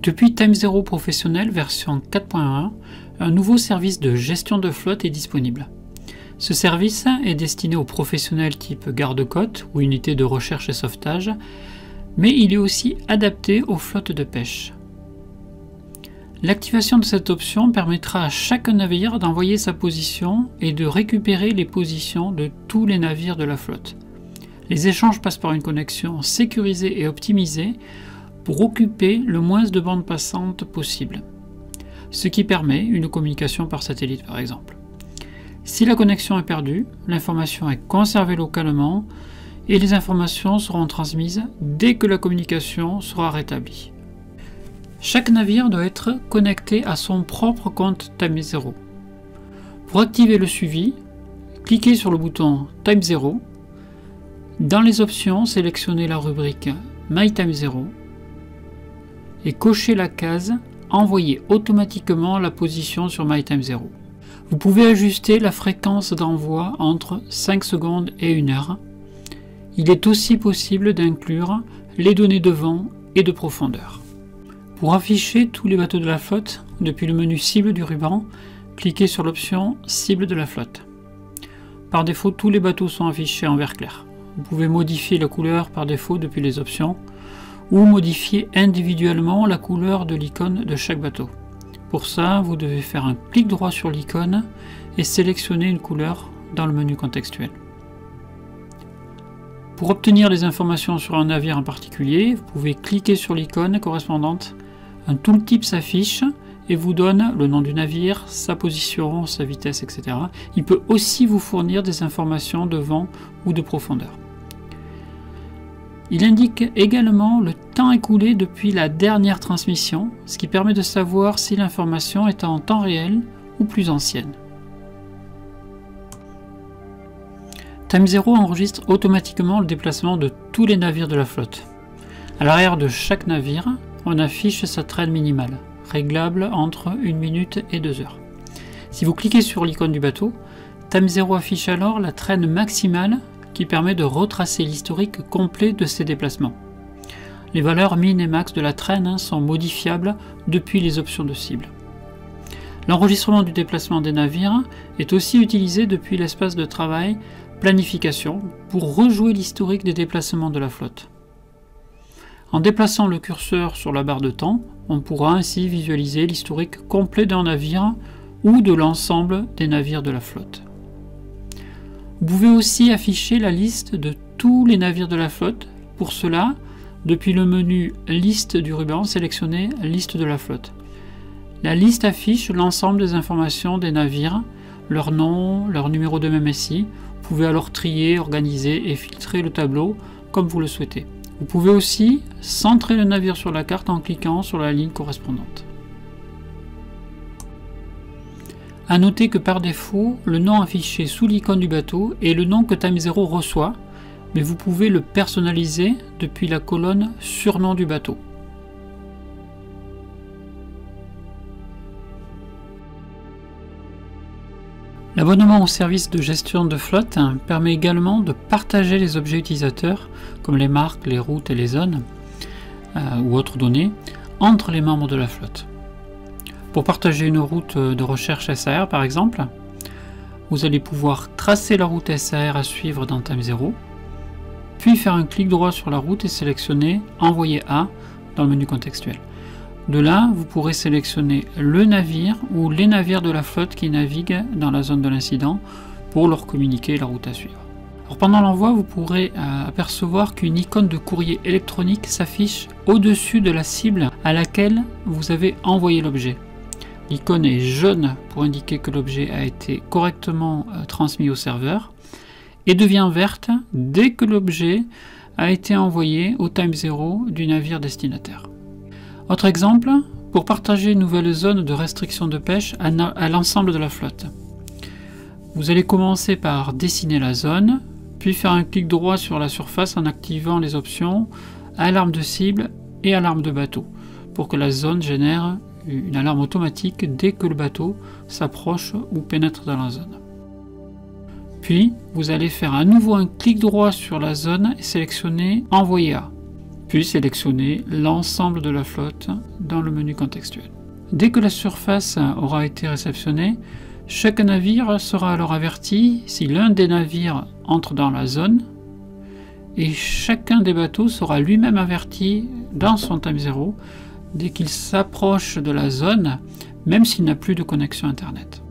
Depuis TimeZero Professionnel version 4.1, un nouveau service de gestion de flotte est disponible. Ce service est destiné aux professionnels type garde-côte ou unité de recherche et sauvetage, mais il est aussi adapté aux flottes de pêche. L'activation de cette option permettra à chaque navire d'envoyer sa position et de récupérer les positions de tous les navires de la flotte. Les échanges passent par une connexion sécurisée et optimisée pour occuper le moins de bandes passantes possible, ce qui permet une communication par satellite par exemple. Si la connexion est perdue, l'information est conservée localement et les informations seront transmises dès que la communication sera rétablie. Chaque navire doit être connecté à son propre compte TimeZero. Pour activer le suivi, cliquez sur le bouton TimeZero. Dans les options, sélectionnez la rubrique My TimeZero et cochez la case Envoyer automatiquement la position sur My TimeZero. Vous pouvez ajuster la fréquence d'envoi entre 5 secondes et 1 heure. Il est aussi possible d'inclure les données de vent et de profondeur. Pour afficher tous les bateaux de la flotte, depuis le menu cible du ruban, cliquez sur l'option cible de la flotte. Par défaut, tous les bateaux sont affichés en vert clair. Vous pouvez modifier la couleur par défaut depuis les options ou modifier individuellement la couleur de l'icône de chaque bateau. Pour ça, vous devez faire un clic droit sur l'icône et sélectionner une couleur dans le menu contextuel. Pour obtenir des informations sur un navire en particulier, vous pouvez cliquer sur l'icône correspondante. Un tooltip s'affiche et vous donne le nom du navire, sa position, sa vitesse, etc. Il peut aussi vous fournir des informations de vent ou de profondeur. Il indique également le temps écoulé depuis la dernière transmission, ce qui permet de savoir si l'information est en temps réel ou plus ancienne. TimeZero enregistre automatiquement le déplacement de tous les navires de la flotte. À l'arrière de chaque navire, on affiche sa traîne minimale, réglable entre 1 minute et 2 heures. Si vous cliquez sur l'icône du bateau, TimeZero affiche alors la traîne maximale qui permet de retracer l'historique complet de ses déplacements. Les valeurs min et max de la traîne sont modifiables depuis les options de cible. L'enregistrement du déplacement des navires est aussi utilisé depuis l'espace de travail Planification pour rejouer l'historique des déplacements de la flotte. En déplaçant le curseur sur la barre de temps, on pourra ainsi visualiser l'historique complet d'un navire ou de l'ensemble des navires de la flotte. Vous pouvez aussi afficher la liste de tous les navires de la flotte. Pour cela, depuis le menu Liste du ruban, sélectionnez Liste de la flotte. La liste affiche l'ensemble des informations des navires, leur nom, leur numéro de MSI. Vous pouvez alors trier, organiser et filtrer le tableau comme vous le souhaitez. Vous pouvez aussi centrer le navire sur la carte en cliquant sur la ligne correspondante. A noter que par défaut, le nom affiché sous l'icône du bateau est le nom que TimeZero reçoit, mais vous pouvez le personnaliser depuis la colonne Surnom du bateau. L'abonnement au service de gestion de flotte permet également de partager les objets utilisateurs, comme les marques, les routes et les zones, ou autres données, entre les membres de la flotte. Pour partager une route de recherche SAR par exemple, vous allez pouvoir tracer la route SAR à suivre dans TimeZero, puis faire un clic droit sur la route et sélectionner Envoyer à dans le menu contextuel. De là, vous pourrez sélectionner le navire ou les navires de la flotte qui naviguent dans la zone de l'incident pour leur communiquer la route à suivre. Alors pendant l'envoi, vous pourrez apercevoir qu'une icône de courrier électronique s'affiche au-dessus de la cible à laquelle vous avez envoyé l'objet. L'icône est jaune pour indiquer que l'objet a été correctement transmis au serveur et devient verte dès que l'objet a été envoyé au TimeZero du navire destinataire. Autre exemple, pour partager une nouvelle zone de restriction de pêche à l'ensemble de la flotte. Vous allez commencer par dessiner la zone, puis faire un clic droit sur la surface en activant les options Alarme de cible et Alarme de bateau, pour que la zone génère une alarme automatique dès que le bateau s'approche ou pénètre dans la zone. Puis, vous allez faire à nouveau un clic droit sur la zone et sélectionner Envoyer à. puis sélectionner l'ensemble de la flotte dans le menu contextuel. Dès que la surface aura été réceptionnée, chaque navire sera alors averti si l'un des navires entre dans la zone, et chacun des bateaux sera lui-même averti dans son time zero dès qu'il s'approche de la zone, même s'il n'a plus de connexion internet.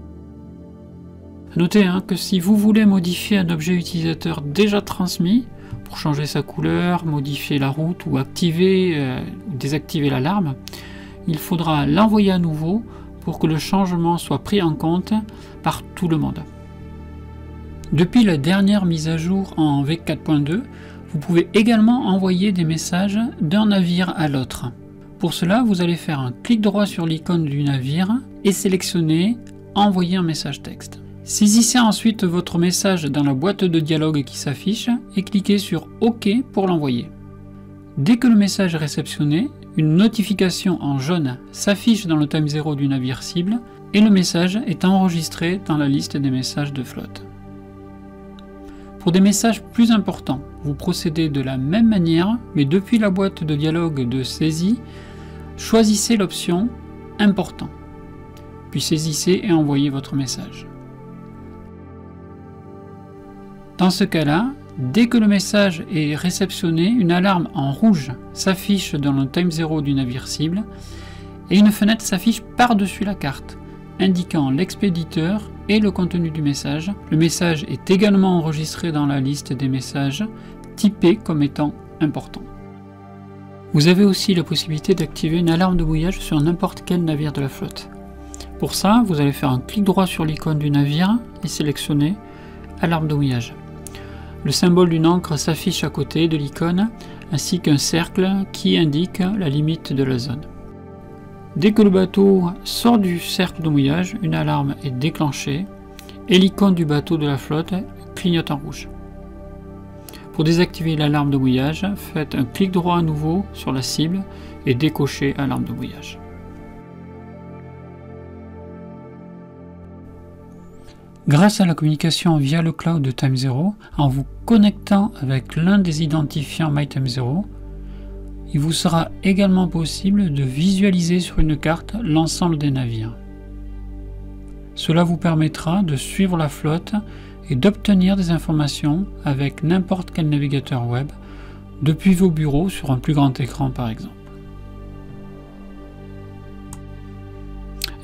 Notez que si vous voulez modifier un objet utilisateur déjà transmis, pour changer sa couleur, modifier la route ou activer ou désactiver l'alarme, il faudra l'envoyer à nouveau pour que le changement soit pris en compte par tout le monde. Depuis la dernière mise à jour en V4.2, vous pouvez également envoyer des messages d'un navire à l'autre. Pour cela, vous allez faire un clic droit sur l'icône du navire et sélectionner « Envoyer un message texte ». Saisissez ensuite votre message dans la boîte de dialogue qui s'affiche et cliquez sur « OK » pour l'envoyer. Dès que le message est réceptionné, une notification en jaune s'affiche dans le time zero du navire cible et le message est enregistré dans la liste des messages de flotte. Pour des messages plus importants, vous procédez de la même manière, mais depuis la boîte de dialogue de saisie, choisissez l'option « Important », puis saisissez et envoyez votre message. Dans ce cas-là, dès que le message est réceptionné, une alarme en rouge s'affiche dans le time zero du navire cible et une fenêtre s'affiche par-dessus la carte, indiquant l'expéditeur et le contenu du message. Le message est également enregistré dans la liste des messages, typé comme étant important. Vous avez aussi la possibilité d'activer une alarme de mouillage sur n'importe quel navire de la flotte. Pour ça, vous allez faire un clic droit sur l'icône du navire et sélectionner Alarme de mouillage. Le symbole d'une ancre s'affiche à côté de l'icône, ainsi qu'un cercle qui indique la limite de la zone. Dès que le bateau sort du cercle de mouillage, une alarme est déclenchée et l'icône du bateau de la flotte clignote en rouge. Pour désactiver l'alarme de mouillage, faites un clic droit à nouveau sur la cible et décochez Alarme de mouillage. Grâce à la communication via le cloud de time zero, en vous connectant avec l'un des identifiants MyTimeZero, il vous sera également possible de visualiser sur une carte l'ensemble des navires. Cela vous permettra de suivre la flotte et d'obtenir des informations avec n'importe quel navigateur web, depuis vos bureaux sur un plus grand écran par exemple.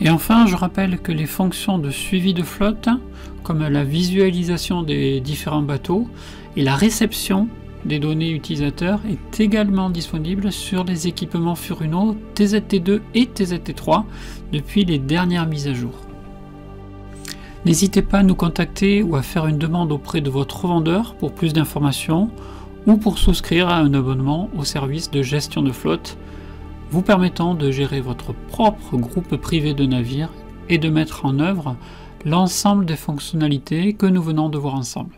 Et enfin, je rappelle que les fonctions de suivi de flotte, comme la visualisation des différents bateaux et la réception des données utilisateurs, est également disponible sur les équipements Furuno TZT2 et TZT3 depuis les dernières mises à jour. N'hésitez pas à nous contacter ou à faire une demande auprès de votre revendeur pour plus d'informations ou pour souscrire à un abonnement au service de gestion de flotte vous permettant de gérer votre propre groupe privé de navires et de mettre en œuvre l'ensemble des fonctionnalités que nous venons de voir ensemble.